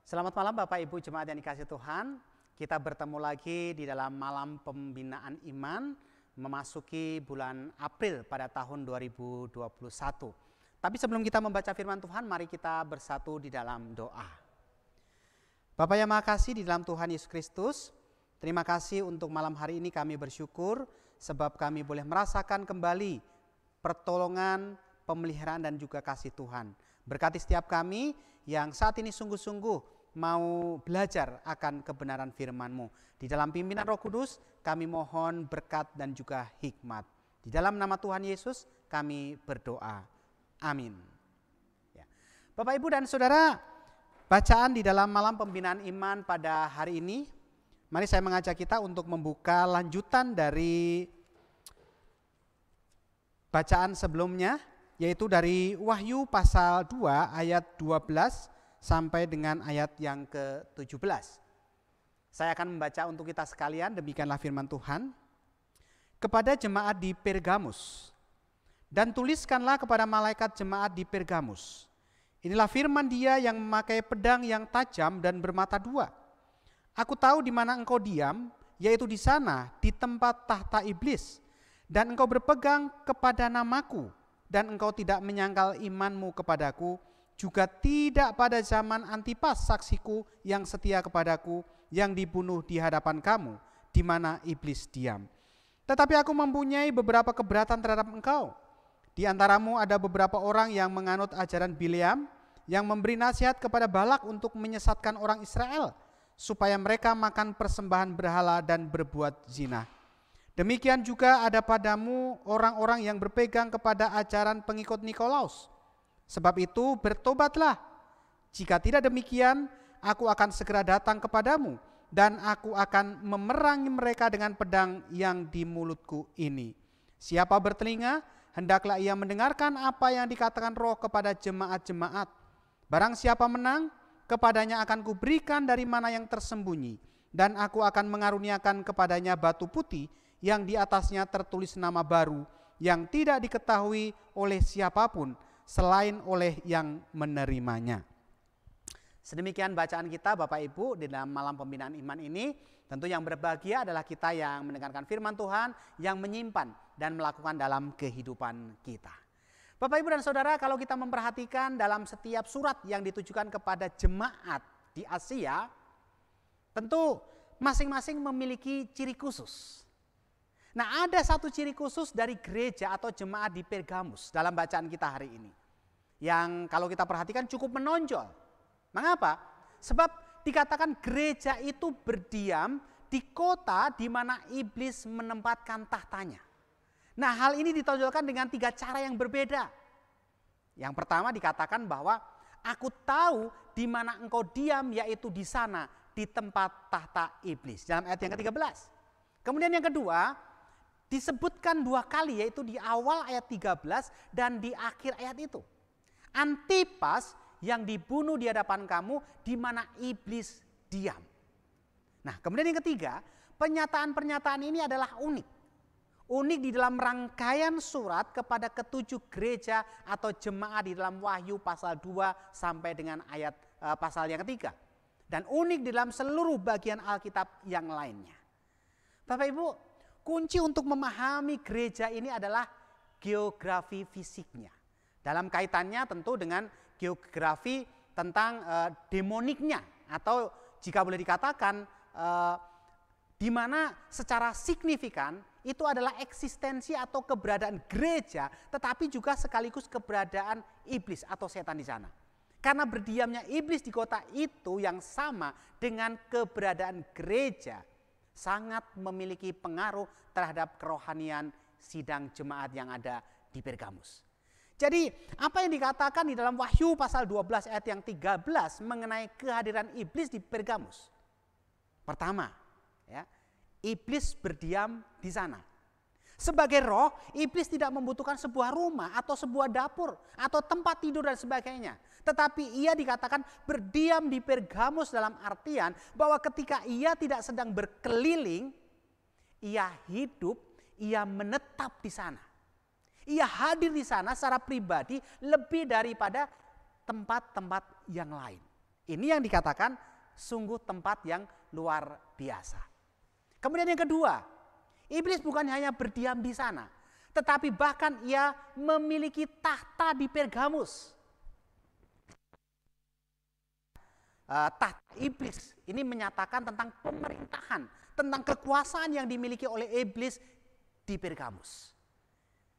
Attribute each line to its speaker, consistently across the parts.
Speaker 1: Selamat malam Bapak Ibu Jemaat yang dikasihi Tuhan. Kita bertemu lagi di dalam malam pembinaan iman memasuki bulan April pada tahun 2021. Tapi sebelum kita membaca firman Tuhan, mari kita bersatu di dalam doa. Bapa yang Maha Kasih di dalam Tuhan Yesus Kristus, terima kasih untuk malam hari ini kami bersyukur sebab kami boleh merasakan kembali pertolongan, pemeliharaan dan juga kasih Tuhan. Berkati setiap kami yang saat ini sungguh-sungguh mau belajar akan kebenaran firman-Mu. Di dalam pimpinan Roh Kudus kami mohon berkat dan juga hikmat. Di dalam nama Tuhan Yesus kami berdoa. Amin. Ya. Bapak, Ibu dan Saudara, bacaan di dalam malam pembinaan iman pada hari ini, mari saya mengajak kita untuk membuka lanjutan dari bacaan sebelumnya, yaitu dari Wahyu pasal 2 ayat 12 sampai dengan ayat yang ke-17. Saya akan membaca untuk kita sekalian, demikianlah firman Tuhan. Kepada jemaat di Pergamus, dan tuliskanlah kepada malaikat jemaat di Pergamus. Inilah firman Dia yang memakai pedang yang tajam dan bermata dua. Aku tahu di mana engkau diam, yaitu di sana, di tempat tahta iblis. Dan engkau berpegang kepada namaku, dan engkau tidak menyangkal imanmu kepadaku, juga tidak pada zaman Antipas saksiku yang setia kepadaku, yang dibunuh di hadapan kamu, di mana iblis diam. Tetapi aku mempunyai beberapa keberatan terhadap engkau. Di antaramu ada beberapa orang yang menganut ajaran Bileam, yang memberi nasihat kepada Balak untuk menyesatkan orang Israel, supaya mereka makan persembahan berhala dan berbuat zina. Demikian juga ada padamu orang-orang yang berpegang kepada ajaran pengikut Nikolaus. Sebab itu bertobatlah. Jika tidak demikian, aku akan segera datang kepadamu, dan aku akan memerangi mereka dengan pedang yang di mulutku ini. Siapa bertelinga, hendaklah ia mendengarkan apa yang dikatakan Roh kepada jemaat-jemaat. Barang siapa menang, kepadanya akan kuberikan dari mana yang tersembunyi, dan aku akan mengaruniakan kepadanya batu putih yang di atasnya tertulis nama baru, yang tidak diketahui oleh siapapun selain oleh yang menerimanya. Sedemikian bacaan kita Bapak Ibu di dalam malam pembinaan iman ini. Tentu yang berbahagia adalah kita yang mendengarkan firman Tuhan, yang menyimpan dan melakukan dalam kehidupan kita. Bapak Ibu dan Saudara, kalau kita memperhatikan dalam setiap surat yang ditujukan kepada jemaat di Asia, tentu masing-masing memiliki ciri khusus. Nah, ada satu ciri khusus dari gereja atau jemaat di Pergamus dalam bacaan kita hari ini, yang kalau kita perhatikan cukup menonjol. Mengapa? Sebab dikatakan gereja itu berdiam di kota di mana iblis menempatkan tahtanya. Nah, hal ini ditonjolkan dengan 3 cara yang berbeda. Yang pertama dikatakan bahwa aku tahu di mana engkau diam, yaitu di sana, di tempat tahta iblis, dalam ayat yang ke-13. Kemudian yang kedua, disebutkan 2 kali, yaitu di awal ayat 13 dan di akhir ayat itu. Antipas yang dibunuh di hadapan kamu, di mana iblis diam. Nah, kemudian yang ketiga, pernyataan-pernyataan ini adalah unik. Unik di dalam rangkaian surat kepada ke-7 gereja atau jemaat di dalam Wahyu pasal 2 sampai dengan ayat pasal yang ketiga. Dan unik di dalam seluruh bagian Alkitab yang lainnya. Bapak Ibu, kunci untuk memahami gereja ini adalah geografi fisiknya. Dalam kaitannya tentu dengan geografi tentang demoniknya, atau jika boleh dikatakan di mana secara signifikan itu adalah eksistensi atau keberadaan gereja, tetapi juga sekaligus keberadaan iblis atau setan di sana. Karena berdiamnya iblis di kota itu yang sama dengan keberadaan gereja, sangat memiliki pengaruh terhadap kerohanian sidang jemaat yang ada di Pergamus. Jadi apa yang dikatakan di dalam Wahyu pasal 12 ayat yang 13 mengenai kehadiran iblis di Pergamus? Pertama, ya, iblis berdiam di sana. Sebagai roh, iblis tidak membutuhkan sebuah rumah atau sebuah dapur atau tempat tidur dan sebagainya. Tetapi ia dikatakan berdiam di Pergamus dalam artian bahwa ketika ia tidak sedang berkeliling, ia hidup, ia menetap di sana. Ia hadir di sana secara pribadi lebih daripada tempat-tempat yang lain. Ini yang dikatakan sungguh tempat yang luar biasa. Kemudian yang kedua, iblis bukan hanya berdiam di sana, tetapi bahkan ia memiliki tahta di Pergamus. Tahta iblis ini menyatakan tentang pemerintahan, tentang kekuasaan yang dimiliki oleh iblis di Pergamus.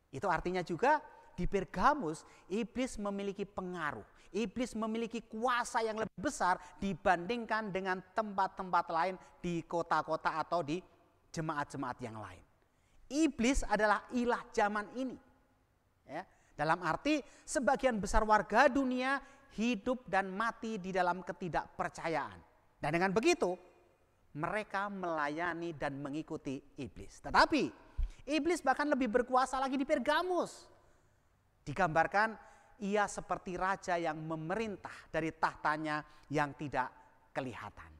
Speaker 1: Itu artinya juga di Pergamus iblis memiliki pengaruh, iblis memiliki kuasa yang lebih besar dibandingkan dengan tempat-tempat lain di kota-kota atau di jemaat-jemaat yang lain. Iblis adalah ilah zaman ini. Ya, dalam arti sebagian besar warga dunia hidup dan mati di dalam ketidakpercayaan. Dan dengan begitu mereka melayani dan mengikuti iblis. Tetapi iblis bahkan lebih berkuasa lagi di Pergamus. Digambarkan ia seperti raja yang memerintah dari tahtanya yang tidak kelihatan.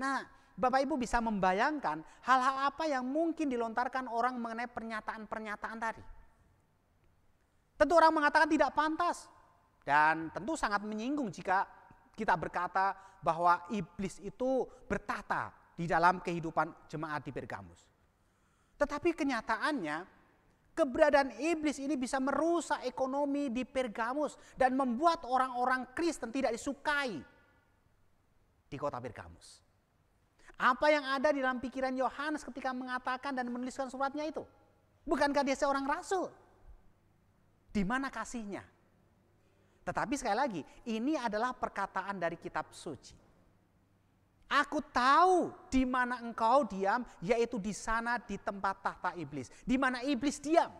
Speaker 1: Nah, Bapak Ibu bisa membayangkan hal-hal apa yang mungkin dilontarkan orang mengenai pernyataan-pernyataan tadi. Tentu orang mengatakan tidak pantas. Dan tentu sangat menyinggung jika kita berkata bahwa iblis itu bertahta di dalam kehidupan jemaat di Pergamus. Tetapi kenyataannya keberadaan iblis ini bisa merusak ekonomi di Pergamus dan membuat orang-orang Kristen tidak disukai di kota Pergamus. Apa yang ada di dalam pikiran Yohanes ketika mengatakan dan menuliskan suratnya itu? Bukankah dia seorang rasul? Di mana kasihnya? Tetapi sekali lagi, ini adalah perkataan dari kitab suci. Aku tahu di mana engkau diam, yaitu di sana di tempat tahta iblis. Di mana iblis diam.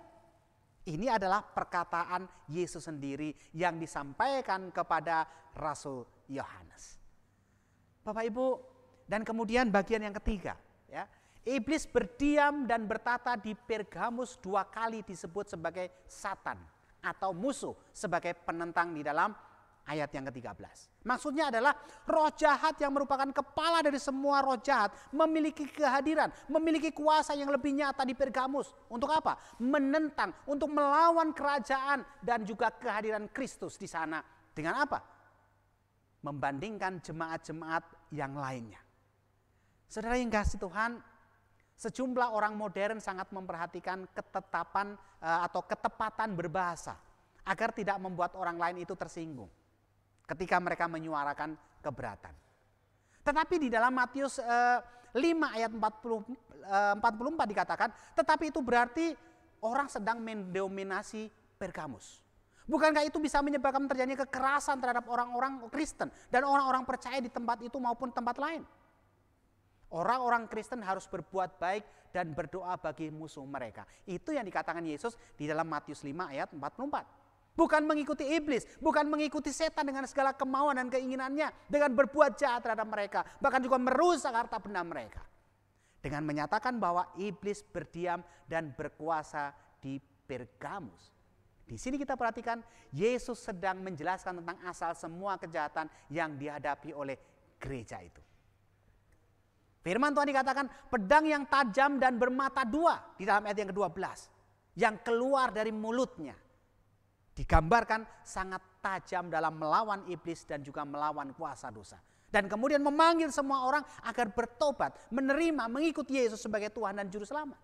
Speaker 1: Ini adalah perkataan Yesus sendiri yang disampaikan kepada Rasul Yohanes. Bapak Ibu, dan kemudian bagian yang ketiga, ya, iblis berdiam dan bertata di Pergamus 2 kali disebut sebagai Satan atau musuh, sebagai penentang di dalam ayat yang ke-13. Maksudnya adalah roh jahat yang merupakan kepala dari semua roh jahat memiliki kehadiran, memiliki kuasa yang lebih nyata di Pergamus. Untuk apa? Menentang, untuk melawan kerajaan dan juga kehadiran Kristus di sana. Dengan apa? Membandingkan jemaat-jemaat yang lainnya. Saudara yang kasih Tuhan, sejumlah orang modern sangat memperhatikan ketetapan atau ketepatan berbahasa agar tidak membuat orang lain itu tersinggung ketika mereka menyuarakan keberatan. Tetapi di dalam Matius 5 ayat 44 dikatakan, tetapi itu berarti orang sedang mendominasi Pergamus. Bukankah itu bisa menyebabkan terjadinya kekerasan terhadap orang-orang Kristen dan orang-orang percaya di tempat itu maupun tempat lain? Orang-orang Kristen harus berbuat baik dan berdoa bagi musuh mereka. Itu yang dikatakan Yesus di dalam Matius 5 ayat 44. Bukan mengikuti iblis, bukan mengikuti setan dengan segala kemauan dan keinginannya, dengan berbuat jahat terhadap mereka, bahkan juga merusak harta benda mereka. Dengan menyatakan bahwa iblis berdiam dan berkuasa di Pergamus. Di sini kita perhatikan Yesus sedang menjelaskan tentang asal semua kejahatan yang dihadapi oleh gereja itu. Firman Tuhan dikatakan pedang yang tajam dan bermata dua di dalam ayat yang ke-12. Yang keluar dari mulutnya. Digambarkan sangat tajam dalam melawan iblis dan juga melawan kuasa dosa. Dan kemudian memanggil semua orang agar bertobat, menerima, mengikuti Yesus sebagai Tuhan dan Juru Selamat.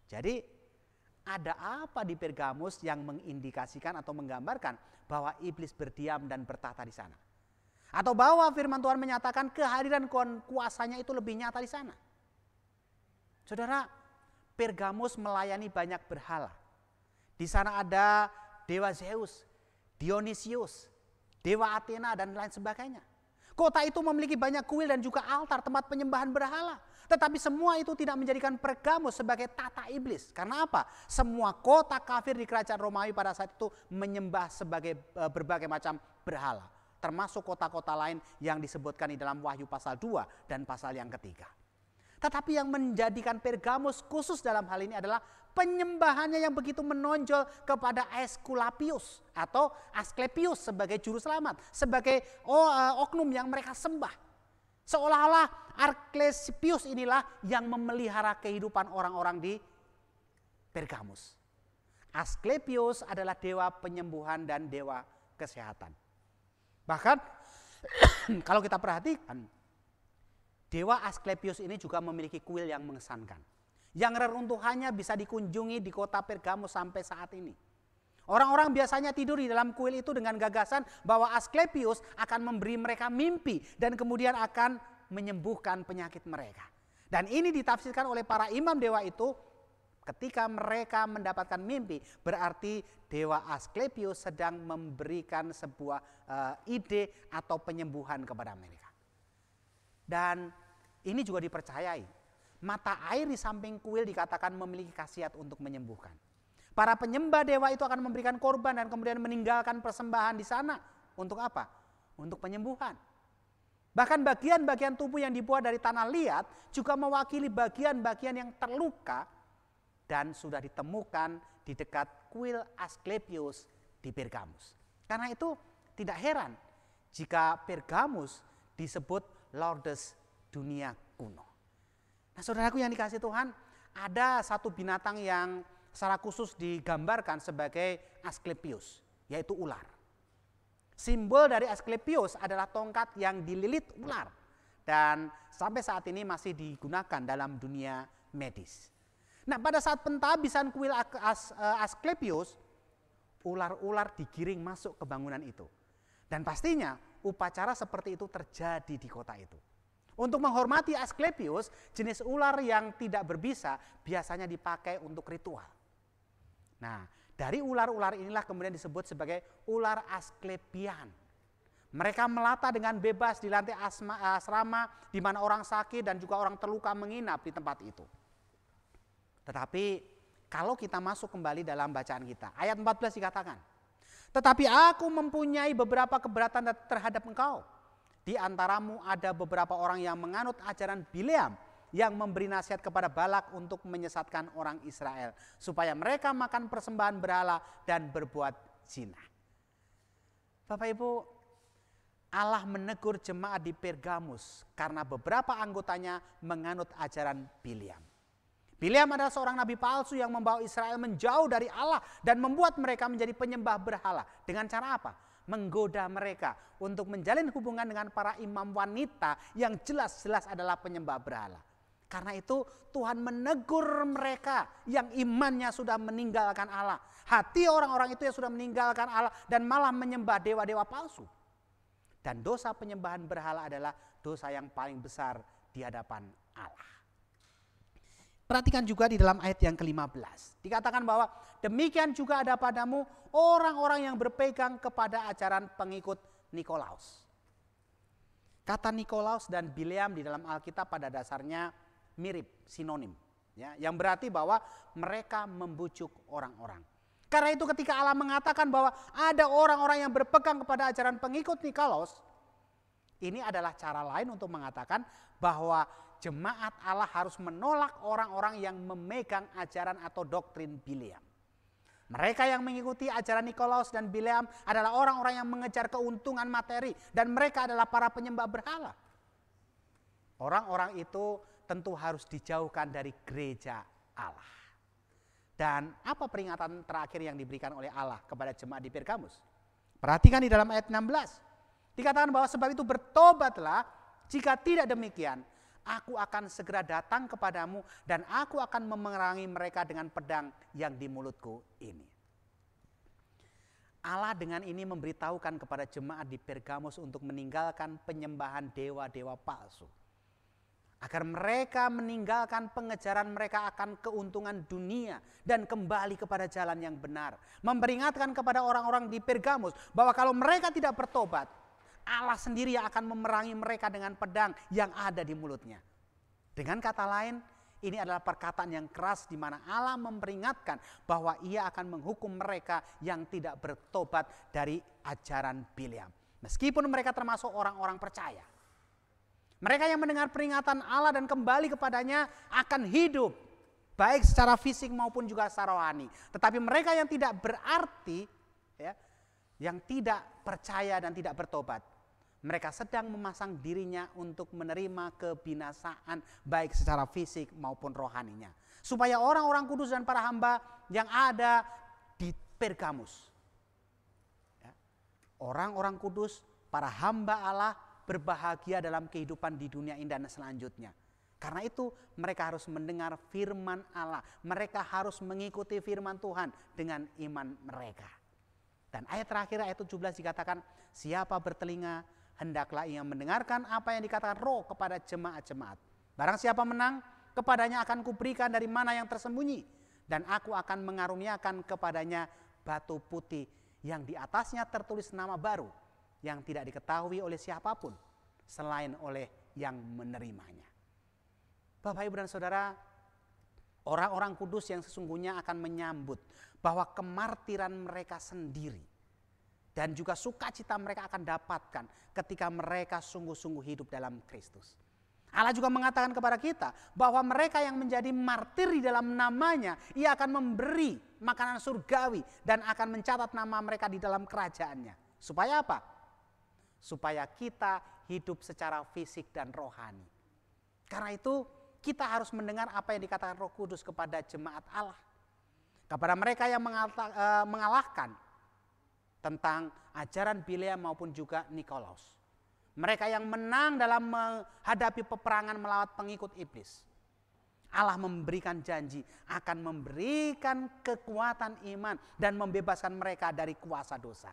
Speaker 1: Jadi ada apa di Pergamus yang mengindikasikan atau menggambarkan bahwa iblis berdiam dan bertahta di sana? Atau bahwa firman Tuhan menyatakan kehadiran kuasanya itu lebih nyata di sana. Saudara, Pergamus melayani banyak berhala. Di sana ada dewa Zeus, Dionysius, dewa Athena dan lain sebagainya. Kota itu memiliki banyak kuil dan juga altar tempat penyembahan berhala. Tetapi semua itu tidak menjadikan Pergamus sebagai tata iblis. Karena apa? Semua kota kafir di kerajaan Romawi pada saat itu menyembah sebagai berbagai macam berhala. Termasuk kota-kota lain yang disebutkan di dalam Wahyu pasal 2 dan pasal yang ketiga. Tetapi yang menjadikan Pergamus khusus dalam hal ini adalah penyembahannya yang begitu menonjol kepada Aesculapius atau Asklepius sebagai juru selamat, sebagai oknum yang mereka sembah. Seolah-olah Asklepius inilah yang memelihara kehidupan orang-orang di Pergamus. Asklepius adalah dewa penyembuhan dan dewa kesehatan. Bahkan Kalau kita perhatikan, Dewa Asklepios ini juga memiliki kuil yang mengesankan, yang reruntuhannya bisa dikunjungi di kota Pergamus sampai saat ini. Orang-orang biasanya tidur di dalam kuil itu dengan gagasan bahwa Asklepios akan memberi mereka mimpi dan kemudian akan menyembuhkan penyakit mereka. Dan ini ditafsirkan oleh para imam dewa itu, ketika mereka mendapatkan mimpi berarti Dewa Asklepios sedang memberikan sebuah ide atau penyembuhan kepada mereka. Dan ini juga dipercayai, mata air di samping kuil dikatakan memiliki khasiat untuk menyembuhkan. Para penyembah dewa itu akan memberikan korban dan kemudian meninggalkan persembahan di sana. Untuk apa? Untuk penyembuhan. Bahkan bagian-bagian tubuh yang dibuat dari tanah liat juga mewakili bagian-bagian yang terluka dan sudah ditemukan di dekat kuil Asklepios di Pergamus. Karena itu tidak heran jika Pergamus disebut Lourdes dunia kuno. Nah, saudaraku yang dikasihi Tuhan, ada satu binatang yang secara khusus digambarkan sebagai Asklepios, yaitu ular. Simbol dari Asklepios adalah tongkat yang dililit ular dan sampai saat ini masih digunakan dalam dunia medis. Nah, pada saat pentabisan kuil Asklepios, ular-ular digiring masuk ke bangunan itu. Dan pastinya upacara seperti itu terjadi di kota itu. Untuk menghormati Asklepios, jenis ular yang tidak berbisa biasanya dipakai untuk ritual. Nah, dari ular-ular inilah kemudian disebut sebagai ular Asklepian. Mereka melata dengan bebas di lantai asrama di mana orang sakit dan juga orang terluka menginap di tempat itu. Tetapi kalau kita masuk kembali dalam bacaan kita, ayat 14 dikatakan, "Tetapi aku mempunyai beberapa keberatan terhadap engkau. Di antaramu ada beberapa orang yang menganut ajaran Bileam, yang memberi nasihat kepada Balak untuk menyesatkan orang Israel supaya mereka makan persembahan berhala dan berbuat zina." Bapak Ibu, Allah menegur jemaat di Pergamus karena beberapa anggotanya menganut ajaran Bileam. Bileam adalah seorang nabi palsu yang membawa Israel menjauh dari Allah dan membuat mereka menjadi penyembah berhala. Dengan cara apa? Menggoda mereka untuk menjalin hubungan dengan para imam wanita yang jelas-jelas adalah penyembah berhala. Karena itu Tuhan menegur mereka yang imannya sudah meninggalkan Allah. Hati orang-orang itu yang sudah meninggalkan Allah dan malah menyembah dewa-dewa palsu. Dan dosa penyembahan berhala adalah dosa yang paling besar di hadapan Allah. Perhatikan juga di dalam ayat yang ke-15. Dikatakan bahwa demikian juga ada padamu orang-orang yang berpegang kepada ajaran pengikut Nikolaus. Kata Nikolaus dan Bileam di dalam Alkitab pada dasarnya mirip, sinonim, ya, yang berarti bahwa mereka membujuk orang-orang. Karena itu ketika Allah mengatakan bahwa ada orang-orang yang berpegang kepada ajaran pengikut Nikolaus, ini adalah cara lain untuk mengatakan bahwa jemaat Allah harus menolak orang-orang yang memegang ajaran atau doktrin Bileam. Mereka yang mengikuti ajaran Nikolaus dan Bileam adalah orang-orang yang mengejar keuntungan materi dan mereka adalah para penyembah berhala. Orang-orang itu tentu harus dijauhkan dari gereja Allah. Dan apa peringatan terakhir yang diberikan oleh Allah kepada jemaat di Pergamus? Perhatikan di dalam ayat 16. Dikatakan bahwa sebab itu bertobatlah, jika tidak demikian aku akan segera datang kepadamu dan aku akan memerangi mereka dengan pedang yang di mulutku ini. Allah dengan ini memberitahukan kepada jemaat di Pergamus untuk meninggalkan penyembahan dewa-dewa palsu. Agar mereka meninggalkan pengejaran mereka akan keuntungan dunia dan kembali kepada jalan yang benar. Memperingatkan kepada orang-orang di Pergamus bahwa kalau mereka tidak bertobat, Allah sendiri yang akan memerangi mereka dengan pedang yang ada di mulutnya. Dengan kata lain, ini adalah perkataan yang keras di mana Allah memperingatkan bahwa Ia akan menghukum mereka yang tidak bertobat dari ajaran Bileam. Meskipun mereka termasuk orang-orang percaya. Mereka yang mendengar peringatan Allah dan kembali kepadanya akan hidup, baik secara fisik maupun juga secara rohani. Tetapi mereka yang tidak berarti, ya, yang tidak percaya dan tidak bertobat, mereka sedang memasang dirinya untuk menerima kebinasaan baik secara fisik maupun rohaninya. Supaya orang-orang kudus dan para hamba yang ada di Pergamus, ya, orang-orang kudus para hamba Allah berbahagia dalam kehidupan di dunia ini dan selanjutnya. Karena itu mereka harus mendengar firman Allah. Mereka harus mengikuti firman Tuhan dengan iman mereka. Dan ayat terakhir, ayat 17 dikatakan, siapa bertelinga hendaklah ia mendengarkan apa yang dikatakan Roh kepada jemaat-jemaat. Barang siapa menang, kepadanya akan kuberikan dari mana yang tersembunyi. Dan aku akan mengaruniakan kepadanya batu putih yang di atasnya tertulis nama baru yang tidak diketahui oleh siapapun selain oleh yang menerimanya. Bapak, Ibu, dan Saudara, orang-orang kudus yang sesungguhnya akan menyambut bahwa kemartiran mereka sendiri dan juga sukacita mereka akan dapatkan ketika mereka sungguh-sungguh hidup dalam Kristus. Allah juga mengatakan kepada kita bahwa mereka yang menjadi martir di dalam namanya, ia akan memberi makanan surgawi dan akan mencatat nama mereka di dalam kerajaannya. Supaya apa? Supaya kita hidup secara fisik dan rohani. Karena itu kita harus mendengar apa yang dikatakan Roh Kudus kepada jemaat Allah. Kepada mereka yang mengalahkan tentang ajaran Bileam maupun juga Nikolaus. Mereka yang menang dalam menghadapi peperangan melawan pengikut iblis. Allah memberikan janji akan memberikan kekuatan iman dan membebaskan mereka dari kuasa dosa.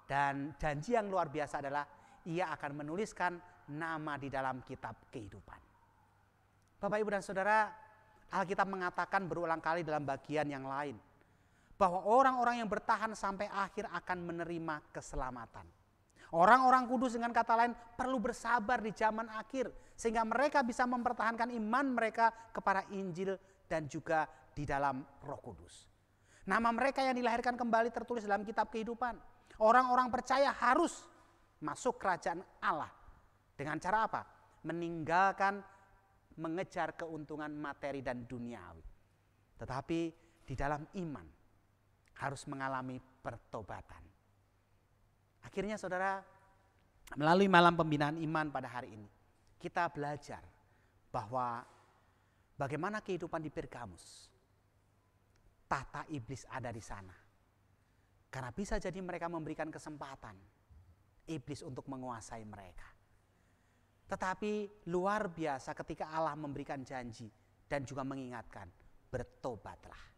Speaker 1: Dan janji yang luar biasa adalah ia akan menuliskan nama di dalam kitab kehidupan. Bapak, Ibu, dan Saudara, Alkitab mengatakan berulang kali dalam bagian yang lain bahwa orang-orang yang bertahan sampai akhir akan menerima keselamatan. Orang-orang kudus dengan kata lain perlu bersabar di zaman akhir sehingga mereka bisa mempertahankan iman mereka kepada Injil dan juga di dalam Roh Kudus. Nama mereka yang dilahirkan kembali tertulis dalam kitab kehidupan. Orang-orang percaya harus masuk kerajaan Allah. Dengan cara apa? Meninggalkan mengejar keuntungan materi dan duniawi. Tetapi di dalam iman harus mengalami pertobatan. Akhirnya saudara, melalui malam pembinaan iman pada hari ini, kita belajar bahwa bagaimana kehidupan di Pergamus. Tahta iblis ada di sana. Karena bisa jadi mereka memberikan kesempatan iblis untuk menguasai mereka. Tetapi luar biasa ketika Allah memberikan janji dan juga mengingatkan, bertobatlah.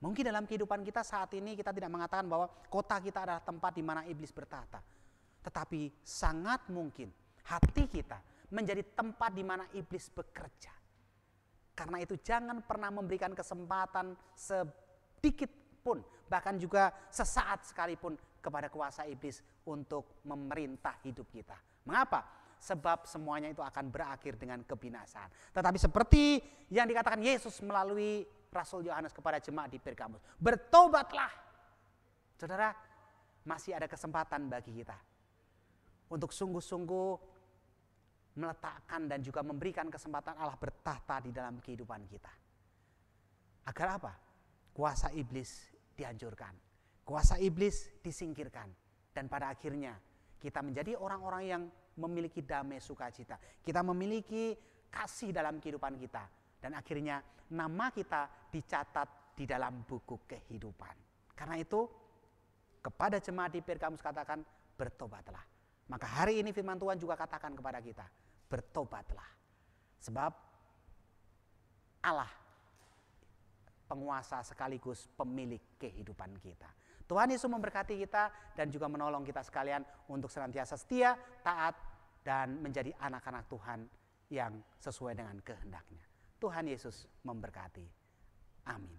Speaker 1: Mungkin dalam kehidupan kita saat ini kita tidak mengatakan bahwa kota kita adalah tempat di mana iblis bertahta. Tetapi sangat mungkin hati kita menjadi tempat di mana iblis bekerja. Karena itu jangan pernah memberikan kesempatan sedikit pun, bahkan juga sesaat sekalipun kepada kuasa iblis untuk memerintah hidup kita. Mengapa? Sebab semuanya itu akan berakhir dengan kebinasaan. Tetapi seperti yang dikatakan Yesus melalui Rasul Yohanes kepada jemaat di Pergamus, bertobatlah. Saudara, masih ada kesempatan bagi kita untuk sungguh-sungguh meletakkan dan juga memberikan kesempatan Allah bertahta di dalam kehidupan kita. Agar apa? Kuasa iblis dihancurkan, kuasa iblis disingkirkan, dan pada akhirnya kita menjadi orang-orang yang memiliki damai sukacita. Kita memiliki kasih dalam kehidupan kita. Dan akhirnya nama kita dicatat di dalam buku kehidupan. Karena itu kepada jemaat di Pergamus katakan bertobatlah. Maka hari ini firman Tuhan juga katakan kepada kita, bertobatlah. Sebab Allah penguasa sekaligus pemilik kehidupan kita. Tuhan Yesus memberkati kita dan juga menolong kita sekalian untuk senantiasa setia, taat, dan menjadi anak-anak Tuhan yang sesuai dengan kehendaknya. Tuhan Yesus memberkati. Amin.